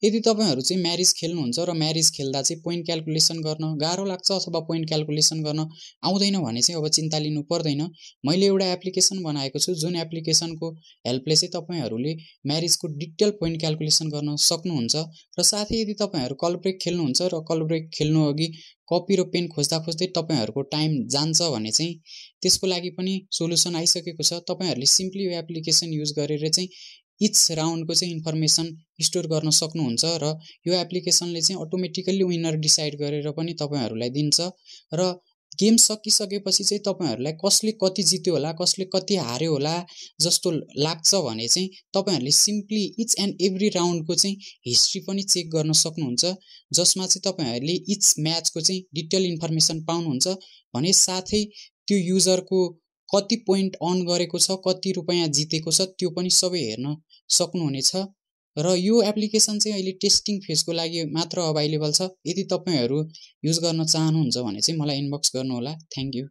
यदि तपाईहरु चाहिँ म्यारिज खेल्नुहुन्छ र म्यारिज खेल्दा चाहिँ पोइन्ट क्याल्कुलेसन गर्न गाह्रो लाग्छ अथवा पोइन्ट क्याल्कुलेसन गर्न आउँदैन भने चाहिँ अब चिन्ता लिनु पर्दैन। मैले एउटा एप्लिकेसन बनाएको छु जुन एप्लिकेसनको हेल्पले चाहिँ तपाईहरुले म्यारिजको डिटेल पोइन्ट क्याल्कुलेसन गर्न सक्नुहुन्छ र साथै यदि तपाईहरु कल ब्रेक खेल्नुहुन्छ र कल ब्रेक खेल्नु अघि कपी र पेन खोज्दा खोज्दै तपाईहरुको टाइम जान्छ भने चाहिँ त्यसको लागि पनि सोलुसन आइसकेको छ। तपाईहरुले सिम्पली यो एप्लिकेसन युज गरेर चाहिँ इच राउन्डको चाहिँ इन्फर्मेसन स्टोर गर्न सक्नुहुन्छ र यो एप्लिकेसनले चाहिँ अटोमेटिकली विनर डिसाइड गरेर पनि तपाईहरुलाई दिन्छ र गेम सकिसकेपछि चाहिँ तपाईहरुलाई कसले कति जित्यो होला कसले कति हार्यो होला जस्तो लाग्छ भने चाहिँ तपाईहरुले सिम्पली इच एन्ड एभ्री राउन्डको चाहिँ हिस्ट्री पनि चेक गर्न सक्नुहुन्छ जसमा चाहिँ तपाईहरुले इच म्याचको चाहिँ डिटेल इन्फर्मेसन पाउनुहुन्छ भने साथै त्यो युजरको कति पोइन्ट अर्न गरेको छ कति रुपैयाँ जितेको छ त्यो पनि सबै हेर्न सक्नुहुनेछ र यो एप्लिकेसन चाहिँ अहिले टेस्टिङ फेजको लागि मात्र अभाइलेबल छ। यदि तपाईहरु युज गर्न चाहनुहुन्छ भने चाहिँ मलाई इनबक्स गर्नु होला। Thank you.